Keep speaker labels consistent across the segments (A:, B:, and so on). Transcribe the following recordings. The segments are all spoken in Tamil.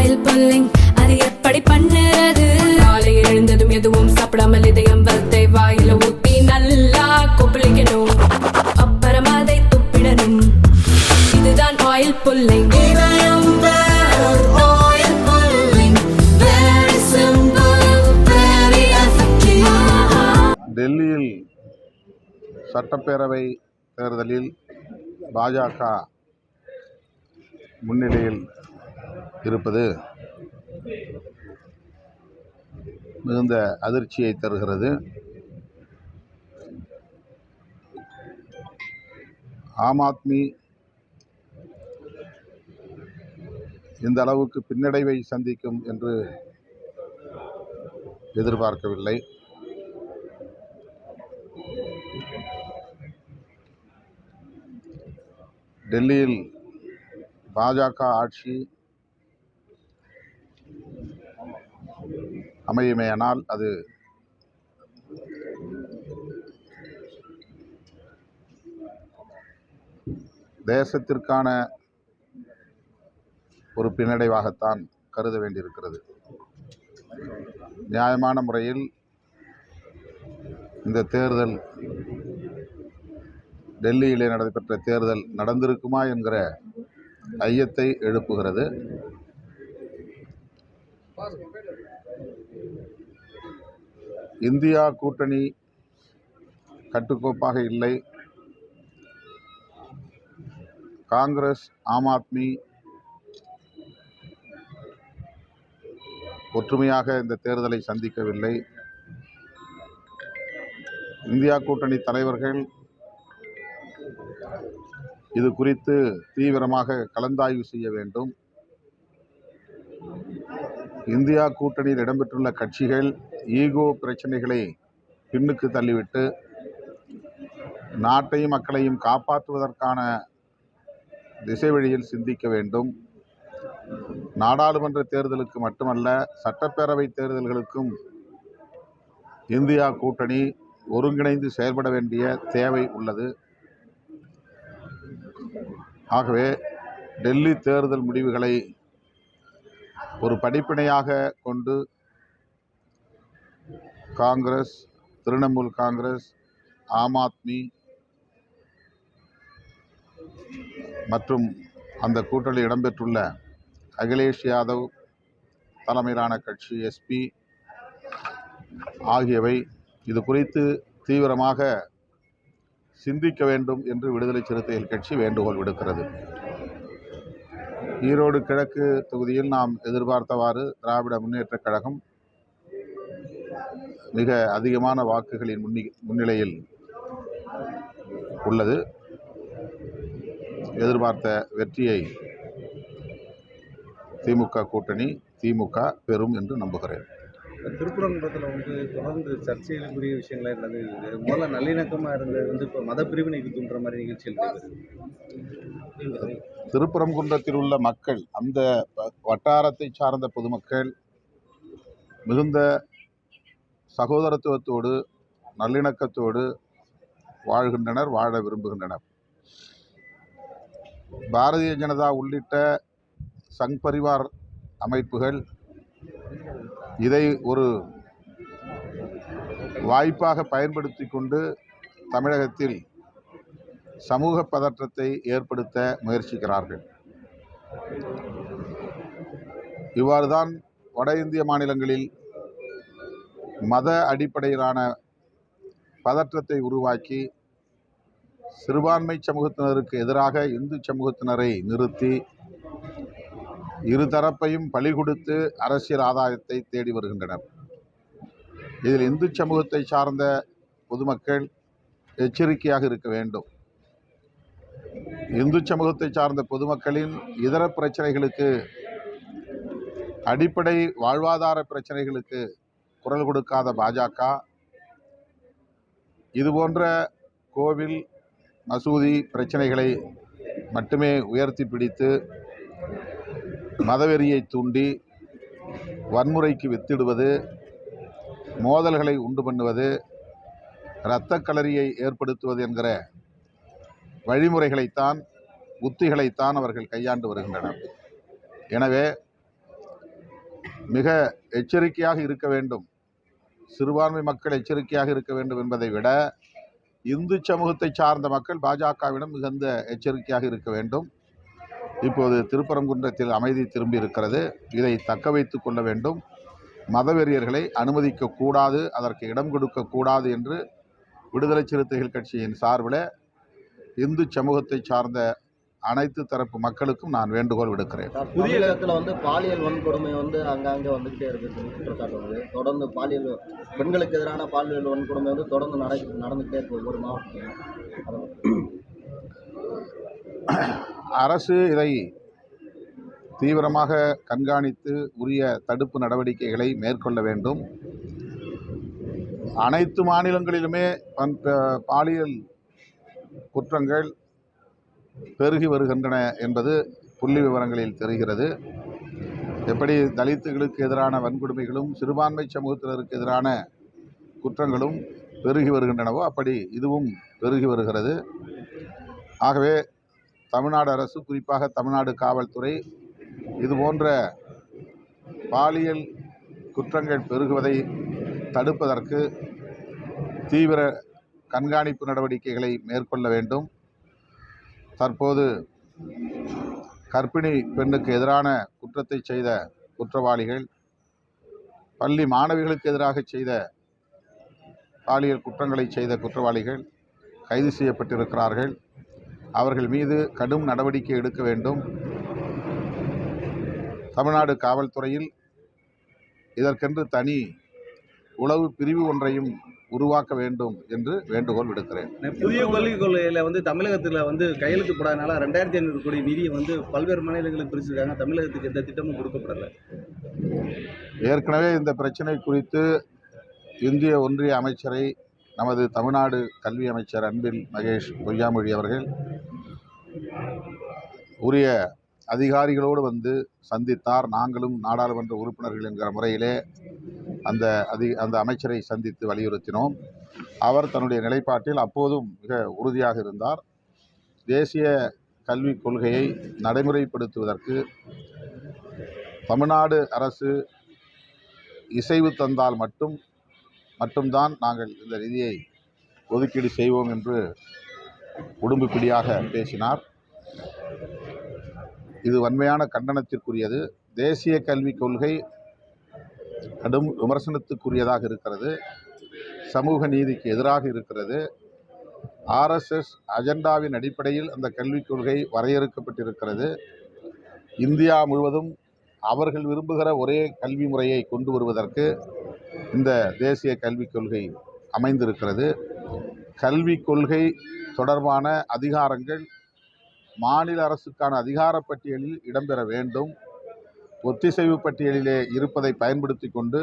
A: ஆயில் புல்லிங் அது எப்படி பண்ணுறது? காலையில் எழுந்ததும் எதுவும் சாப்பிடாமல் இதயம் வளத்தை வாயில ஊத்தி நல்லா கொப்பளிக்கணும், அப்புறம் அதை துப்பிடணும். இதுதான் ஆயில் புல்லிங்.
B: டெல்லியில் சட்டப்பேரவை தேர்தலில் பாஜக முன்னிலையில் இருப்பது மிகுந்த அதிர்ச்சியை தருகிறது. ஆம் ஆத்மி இந்த அளவுக்கு பின்னடைவை சந்திக்கும் என்று எதிர்பார்க்கவில்லை. டெல்லியில் பாஜக ஆட்சி அமையுமேயானால் அது தேசத்திற்கான ஒரு பின்னடைவாகத்தான் கருத வேண்டியிருக்கிறது. நியாயமான முறையில் இந்த தேர்தல், டெல்லியிலே நடைபெற்ற தேர்தல் நடந்திருக்குமா என்கிற ஐயத்தை எழுப்புகிறது. இந்தியா கூட்டணி கட்டுக்கோப்பாக இல்லை. காங்கிரஸ், ஆம் ஆத்மி ஒற்றுமையாக இந்த தேர்தலை சந்திக்கவில்லை. இந்தியா கூட்டணி தலைவர்கள் இது குறித்து தீவிரமாக கலந்தாய்வு செய்ய வேண்டும். இந்தியா கூட்டணியில் இடம்பெற்றுள்ள கட்சிகள் ஈகோ பிரச்சனைகளை பின்னுக்கு தள்ளிவிட்டு நாட்டையும் மக்களையும் காப்பாற்றுவதற்கான திசை வழியில் சிந்திக்க வேண்டும். நாடாளுமன்ற தேர்தலுக்கு மட்டுமல்ல, சட்டப்பேரவை தேர்தல்களுக்கும் இந்தியா கூட்டணி ஒருங்கிணைந்து செயல்பட வேண்டிய தேவை உள்ளது. ஆகவே டெல்லி தேர்தல் முடிவுகளை ஒரு படிப்பினையாக கொண்டு காங்கிரஸ், திரிணாமுல் காங்கிரஸ், ஆம் ஆத்மி மற்றும் அந்த கூட்டணியில் இடம்பெற்றுள்ள அகிலேஷ் யாதவ் தலைமையிலான கட்சி எஸ்பி ஆகியவை இது குறித்து தீவிரமாக சிந்திக்க வேண்டும் என்று விடுதலை சிறுத்தைகள் கட்சி வேண்டுகோள் விடுக்கிறது. ஈரோடு கிழக்கு தொகுதியில் நாம் எதிர்பார்த்தவாறு திராவிட முன்னேற்றக் கழகம் மிக அதிகமான வாக்குகளின் முன்னிலையில் உள்ளது. எதிர்பார்த்த வெற்றியை திமுக கூட்டணி, திமுக பெறும் என்று நம்புகிறேன்.
C: திருப்பரங்குன்றத்தில் தொடர்ந்து சர்ச்சைகளுக்குரிய விஷயங்களா இருந்தது. முதல்ல நல்லிணக்கமாக இருந்தது இப்போ மத பிரிவினைக்கு தூண்டுற மாதிரி நிகழ்ச்சிகள்.
B: திருப்பரங்குன்றத்தில் உள்ள மக்கள், அந்த வட்டாரத்தை சார்ந்த பொதுமக்கள் மிகுந்த சகோதரத்துவத்தோடு நல்லிணக்கத்தோடு வாழ்கின்றனர், வாழ விரும்புகின்றனர். பாரதிய ஜனதா உள்ளிட்ட சங் பரிவார் அமைப்புகள் இதை ஒரு வாய்ப்பாக பயன்படுத்தி கொண்டு தமிழகத்தில் சமூக பதற்றத்தை ஏற்படுத்த முயற்சிக்கிறார்கள். இவ்வாறுதான் வட இந்திய மாநிலங்களில் மத அடிப்படையிலான பதற்றத்தை உருவாக்கி சிறுபான்மை சமூகத்தினருக்கு எதிராக இந்து சமூகத்தினரை நிறுத்தி இருதரப்பையும் பலி கொடுத்து அரசியல் ஆதாயத்தை தேடி வருகின்றனர். இதில் இந்து சமூகத்தை சார்ந்த பொதுமக்கள் எச்சரிக்கையாக இருக்க வேண்டும். இந்து சமூகத்தை சார்ந்த பொதுமக்களின் இதர பிரச்சனைகளுக்கு, அடிப்படை வாழ்வாதார பிரச்சனைகளுக்கு குரல் கொடுக்காத பாஜக இதுபோன்ற கோவில், மசூதி பிரச்சனைகளை மட்டுமே உயர்த்தி பிடித்து மதவெறியை தூண்டி வன்முறைக்கு வித்திடுவது, மோதல்களை உண்டு பண்ணுவது, இரத்த களரியை ஏற்படுத்துவது என்கிற வழிமுறைகளைத்தான், உத்திகளைத்தான் அவர்கள் கையாண்டு வருகின்றனர். எனவே மிக எச்சரிக்கையாக இருக்க வேண்டும். சிறுபான்மை மக்கள் எச்சரிக்கையாக இருக்க வேண்டும் என்பதை விட இந்து சமூகத்தை சார்ந்த மக்கள் பாஜகவிடம் மிகுந்த எச்சரிக்கையாக இருக்க வேண்டும். இப்போது திருப்பரங்குன்றத்தில் அமைதி திரும்பி இருக்கிறது. இதை தக்க வைத்து கொள்ள வேண்டும். மதவெறியர்களை அனுமதிக்க கூடாது, அதற்கு இடம் கொடுக்க கூடாது என்று விடுதலை சிறுத்தைகள் கட்சியின் சார்பில் இந்து சமூகத்தை சார்ந்த அனைத்து தரப்பு மக்களுக்கும் நான் வேண்டுகோள் விடுக்கிறேன்.
D: தமிழகத்தில் வந்து பாலியல் வன்கொடுமை வந்து அங்கங்கே வந்துக்கிட்டே இருக்குது குற்றச்சாட்டு வந்து தொடர்ந்து பாலியல் பெண்களுக்கு எதிரான பாலியல் வன்கொடுமை வந்து தொடர்ந்து நடந்துகிட்டே இருக்கு ஒவ்வொரு மாவட்டத்திலும்.
B: அரசு இதை தீவிரமாக கண்காணித்து உரிய தடுப்பு நடவடிக்கைகளை மேற்கொள்ள வேண்டும். அனைத்து மாநிலங்களிலுமே பாலியல் குற்றங்கள் பெருகி வருகின்றன என்பது புள்ளி விவரங்களில் தெரிகிறது. எப்படி தலித்துகளுக்கு எதிரான வன்கொடுமைகளும் சிறுபான்மை சமூகத்தினருக்கு எதிரான குற்றங்களும் பெருகி வருகின்றனவோ அப்படி இதுவும் பெருகி வருகிறது. ஆகவே தமிழ்நாடு அரசு, குறிப்பாக தமிழ்நாடு காவல்துறை இதுபோன்ற பாலியல் குற்றங்கள் பெருகுவதை தடுப்பதற்கு தீவிர கண்காணிப்பு நடவடிக்கைகளை மேற்கொள்ள வேண்டும். தற்போது கர்ப்பிணி பெண்ணுக்கு எதிரான குற்றத்தை செய்த குற்றவாளிகள், பள்ளி மாணவிகளுக்கு எதிராக செய்த பாலியல் குற்றங்களை செய்த குற்றவாளிகள் கைது செய்யப்பட்டிருக்கிறார்கள். அவர்கள் மீது கடும் நடவடிக்கை எடுக்க வேண்டும். தமிழ்நாடு காவல்துறையில் இதற்கென்று தனி உளவு பிரிவு ஒன்றையும் உருவாக்க வேண்டும் என்று வேண்டுகோள் விடுக்கிறேன்.
C: புதிய கல்விக் கொள்கையில் வந்து தமிழகத்தில் வந்து கையெழுத்து போடாதனால 2500 கோடி நிதியை வந்து பல்வேறு மாநிலங்களுக்கு பிரிச்சிருக்காங்க. தமிழகத்துக்கு எந்த திட்டமும் கொடுக்கப்படலை.
B: ஏற்கனவே இந்த பிரச்சனை குறித்து இந்திய ஒன்றிய அமைச்சரை நமது தமிழ்நாடு கல்வி அமைச்சர் அன்பில் மகேஷ் பொய்யாமொழி அவர்கள் உரிய அதிகாரிகளோடு வந்து சந்தித்தார். நாங்களும் நாடாளுமன்ற உறுப்பினர்கள் என்கிற முறையிலே அந்த அமைச்சரை சந்தித்து வலியுறுத்தினோம். அவர் தன்னுடைய நிலைப்பாட்டில் அப்போதும் மிக உறுதியாக இருந்தார். தேசிய கல்விக் கொள்கையை நடைமுறைப்படுத்துவதற்கு தமிழ்நாடு அரசு இசைவு தந்தால் மட்டும்தான் நாங்கள் இந்த நிதியை ஒதுக்கீடு செய்வோம் என்று உடும்புப்பிடியாக பேசினார். இது வன்மையான கண்டனத்திற்குரியது. தேசிய கல்விக் கொள்கை கடும் விமர்சனத்துக்குரியதாக இருக்கிறது. சமூக நீதிக்கு எதிராக இருக்கிறது. ஆர்எஸ்எஸ் அஜெண்டாவின் அடிப்படையில் அந்த கல்விக் கொள்கை வரையறுக்கப்பட்டிருக்கிறது. இந்தியா முழுவதும் அவர்கள் விரும்புகிற ஒரே கல்வி முறையை கொண்டு வருவதற்கு இந்த தேசிய கல்விக் கொள்கை அமைந்திருக்கிறது. கல்விக் கொள்கை தொடர்பான அதிகாரங்கள் மாநில அரசுக்கான அதிகார பட்டியலில் இடம்பெற வேண்டும். ஒத்திசைவு பட்டியலிலே இருப்பதை பயன்படுத்தி கொண்டு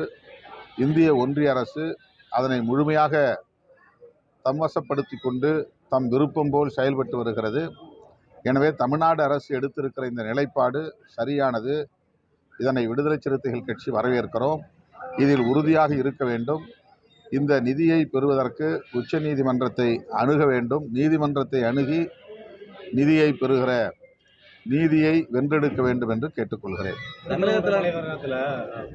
B: இந்திய ஒன்றிய அரசு அதனை முழுமையாக தம்வசப்படுத்தி கொண்டு தம் விருப்பம் போல் செயல்பட்டு வருகிறது. எனவே தமிழ்நாடு அரசு எடுத்திருக்கிற இந்த நிலைப்பாடு சரியானது. இதனை விடுதலை சிறுத்தைகள் கட்சி வரவேற்கிறோம். இதில் உறுதியாக இருக்க வேண்டும். இந்த நிதியை பெறுவதற்கு உச்ச நீதிமன்றத்தை அணுக வேண்டும். நீதிமன்றத்தை அணுகி நிதியை பெறுகிற நீதியை வென்றெடுக்க வேண்டும் என்று கேட்டுக்கொள்கிறேன்.
E: தமிழகத்தில்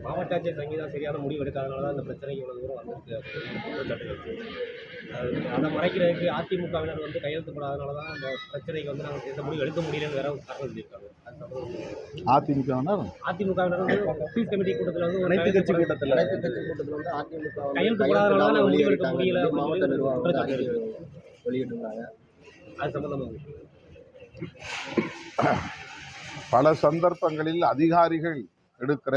E: மாவட்ட ஆட்சியர் சங்கீதா சரியான முடிவு எடுக்காதனால தான் இந்த பிரச்சனைக்கு இவ்வளவு தூரம் வந்திருக்கு. அதை மறைக்கிறதுக்கு அதிமுகவினர் வந்து கையெழுத்து போடாதனால தான் அந்த பிரச்சனைக்கு வந்து நாங்கள் எந்த முடிவு எடுக்க முடியலன்னு வேற காரணம் சொல்லியிருக்காங்க. அதிமுகவினர் வந்து பீஸ் கமிட்டி கூட்டத்தில் வந்து
C: அனைத்து கட்சி கூட்டத்தில்
D: வந்து அதிமுக
E: கையெழுத்து போடாதனால தான் நாங்கள் முடிவு எடுக்க முடியல.
D: மாவட்ட நிர்வாகம் வெளியிட்டிருந்தாங்க.
E: அது சம்பந்தமாக
B: பல சந்தர்ப்பங்களில் அதிகாரிகள் எடுக்கிற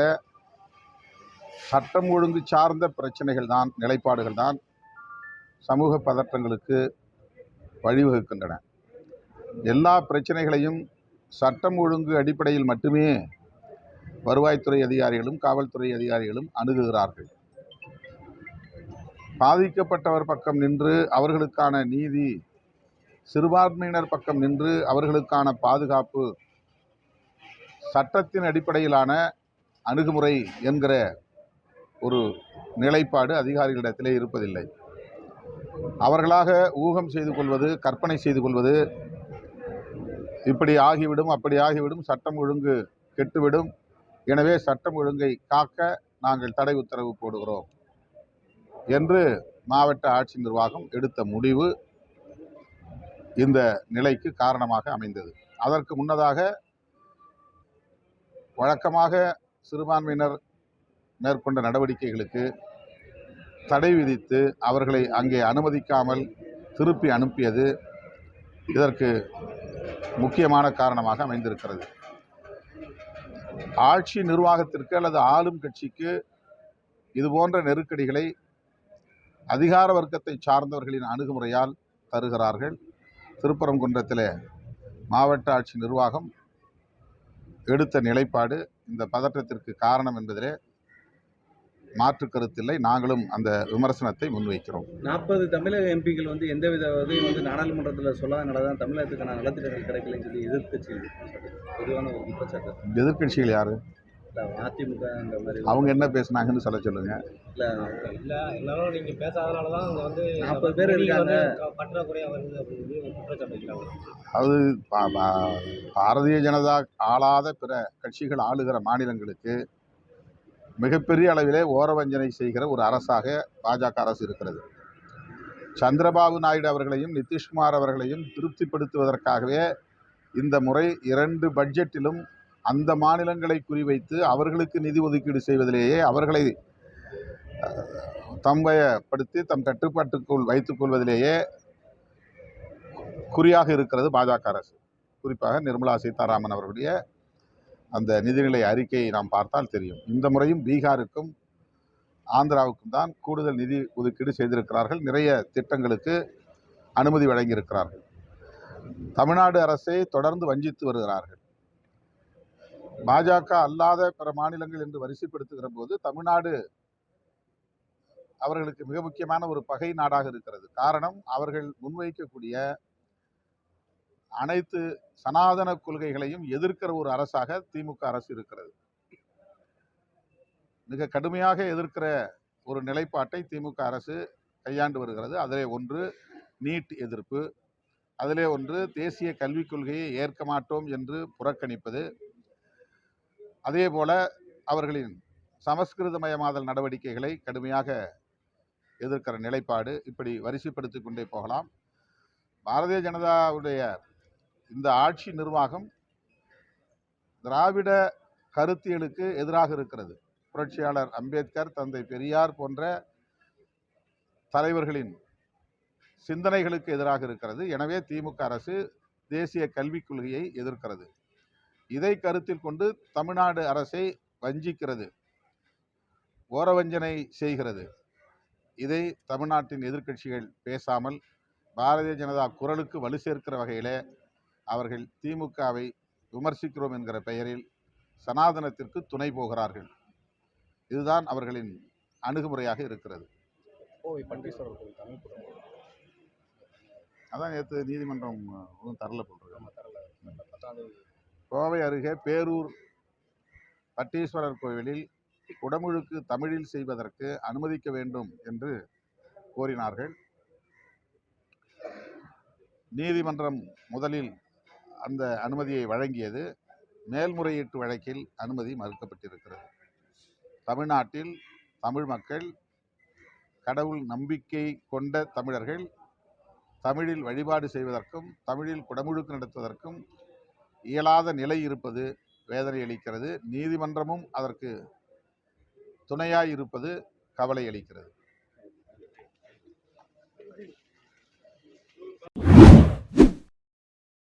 B: சட்டம் ஒழுங்கு சார்ந்த பிரச்சனைகள் தான், நிலைப்பாடுகள் தான் சமூக பதற்றங்களுக்கு வழிவகுக்கின்றன. எல்லா பிரச்சனைகளையும் சட்டம் ஒழுங்கு அடிப்படையில் மட்டுமே வருவாய்த்துறை அதிகாரிகளும் காவல்துறை அதிகாரிகளும் அணுகுகிறார்கள். பாதிக்கப்பட்டவர் பக்கம் நின்று அவர்களுக்கான நீதி, சிறுபான்மையினர் பக்கம் நின்று அவர்களுக்கான பாதுகாப்பு, சட்டத்தின் அடிப்படையிலான அணுகுமுறை என்கிற ஒரு நிலைப்பாடு அதிகாரிகளிடத்திலே இருப்பதில்லை. அவர்களாக ஊகம் செய்து கொள்வது, கற்பனை செய்து கொள்வது, இப்படி ஆகிவிடும் அப்படி ஆகிவிடும், சட்டம் ஒழுங்கு கெட்டுவிடும், எனவே சட்டம் ஒழுங்கை காக்க நாங்கள் தடை உத்தரவு போடுகிறோம் என்று மாவட்ட ஆட்சி நிர்வாகம் எடுத்த முடிவு இந்த நிலைக்கு காரணமாக அமைந்தது. அதற்கு முன்னதாக வழக்கமாக சிறுபான்மையினர் மேற்கொண்ட நடவடிக்கைகளுக்கு தடை விதித்து அவர்களை அங்கே அனுமதிக்காமல் திருப்பி அனுப்பியது இதற்கு முக்கியமான காரணமாக அமைந்திருக்கிறது. ஆட்சி நிர்வாகத்திற்கு அல்லது ஆளும் கட்சிக்கு இதுபோன்ற நெருக்கடிகளை அதிகார வர்க்கத்தை சார்ந்தவர்களின் அணுகுமுறையால் தருகிறார்கள். திருப்பரங்குன்றத்தில் மாவட்ட ஆட்சி நிர்வாகம் எடுத்த நிலைப்பாடு இந்த பதற்றத்திற்கு காரணம் என்பதிலே மாற்று கருத்தில்லை. நாங்களும் அந்த விமர்சனத்தை முன்வைக்கிறோம்.
C: 40 தமிழக எம்பிக்கள் வந்து எந்தவித உதவியும் வந்து நாடாளுமன்றத்தில் சொல்லாதனால தான் தமிழகத்துக்கான நலத்திட்டங்கள் கிடைக்கலன்னு சொல்லி எதிர்க்கட்சிகள் பொதுவான ஒரு குற்றச்சாட்டு.
B: எதிர்க்கட்சிகள் யாரு?
C: அதிமுக அந்த மாதிரி
B: அவங்க என்ன பேசுனாங்கன்னு சொல்ல சொல்லுங்க.
E: இல்லை எல்லாரும் நீங்கள் பேசாதனால தான் அங்கே வந்து
C: 40 பேர் இருக்காங்க,
E: பற்றாக்குறையாக வருது அப்படின்னு ஒரு குற்றச்சாட்டு வைக்கிறாங்க.
B: அது பாரதிய ஜனதா ஆளாத பிற கட்சிகள் ஆளுகிற மாநிலங்களுக்கு மிகப்பெரிய அளவிலே ஓரவஞ்சனை செய்கிற ஒரு அரசாக பாஜக அரசு இருக்கிறது. சந்திரபாபு நாயுடு அவர்களையும் நிதிஷ்குமார் அவர்களையும் திருப்திப்படுத்துவதற்காகவே இந்த முறை 2 பட்ஜெட்டிலும் அந்த மாநிலங்களை குறிவைத்து அவர்களுக்கு நிதி ஒதுக்கீடு செய்வதிலேயே அவர்களை தம்பயப்படுத்தி தம் கட்டுப்பாட்டுக்குள் வைத்துக் கொள்வதிலேயே குறியாக இருக்கிறது பாஜக அரசு. குறிப்பாக நிர்மலா சீதாராமன் அவர்களுடைய அந்த நிதிநிலை அறிக்கையை நாம் பார்த்தால் தெரியும். இந்த முறையும் பீகாருக்கும் ஆந்திராவுக்கும் தான் கூடுதல் நிதி ஒதுக்கீடு செய்திருக்கிறார்கள். நிறைய திட்டங்களுக்கு அனுமதி வழங்கியிருக்கிறார்கள். தமிழ்நாடு அரசை தொடர்ந்து வஞ்சித்து வருகிறார்கள். பாஜக அல்லாத பிற மாநிலங்கள் என்று வரிசைப்படுத்துகிற போது தமிழ்நாடு அவர்களுக்கு மிக முக்கியமான ஒரு பகை நாடாக இருக்கிறது. காரணம், அவர்கள் முன்வைக்கக்கூடிய அனைத்து சனாதன கொள்கைகளையும் எதிர்க்கிற ஒரு அரசாக திமுக அரசு இருக்கிறது. மிக கடுமையாக எதிர்க்கிற ஒரு நிலைப்பாட்டை திமுக அரசு கையாண்டு வருகிறது. அதிலே ஒன்று நீட் எதிர்ப்பு, அதிலே ஒன்று தேசிய கல்விக் கொள்கையை ஏற்க மாட்டோம் என்று புறக்கணிப்பது, அதே போல அவர்களின் சமஸ்கிருதமயமாதல் நடவடிக்கைகளை கடுமையாக எதிர்க்கிற நிலைப்பாடு. இப்படி வரிசைப்படுத்தி கொண்டே போகலாம். பாரதிய ஜனதாவுடைய இந்த ஆட்சி நிர்வாகம் திராவிட கருத்தியலுக்கு எதிராக இருக்கிறது. புரட்சியாளர் அம்பேத்கர், தந்தை பெரியார் போன்ற தலைவர்களின் சிந்தனைகளுக்கு எதிராக இருக்கிறது. எனவே திமுக அரசு தேசிய கல்விக் கொள்கையை எதிர்க்கிறது. இதை கருத்தில் கொண்டு தமிழ்நாடு அரசை வஞ்சிக்கிறது, ஓரவஞ்சனை செய்கிறது. இதை தமிழ்நாட்டின் எதிர்க்கட்சிகள் பேசாமல் பாரதிய ஜனதா குரலுக்கு வலு சேர்க்கிற வகையில் அவர்கள் திமுகவை விமர்சிக்கிறோம் என்கிற பெயரில் சனாதனத்திற்கு துணை போகிறார்கள். இதுதான் அவர்களின் அணுகுமுறையாக இருக்கிறது. அதான் நேற்று நீதிமன்றம் ஒன்றும் தரல போட்டிருக்காங்க. கோவை அருகே பேரூர் பட்டீஸ்வரர் கோவிலில் குடமுழுக்கு தமிழில் செய்வதற்கு அனுமதிக்க வேண்டும் என்று கோரினார்கள். நீதிமன்றம் முதலில் அந்த அனுமதியை வழங்கியது. மேல்முறையீட்டு வழக்கில் அனுமதி மறுக்கப்பட்டிருக்கிறது. தமிழ்நாட்டில் தமிழ் மக்கள், கடவுள் நம்பிக்கை கொண்ட தமிழர்கள் தமிழில் வழிபாடு செய்வதற்கும் தமிழில் குடமுழுக்கு நடத்துவதற்கும் இயலாத நிலை இருப்பது வேதனை அளிக்கிறது. நீதிமன்றமும் அதற்கு துணையாய் இருப்பது கவலை அளிக்கிறது.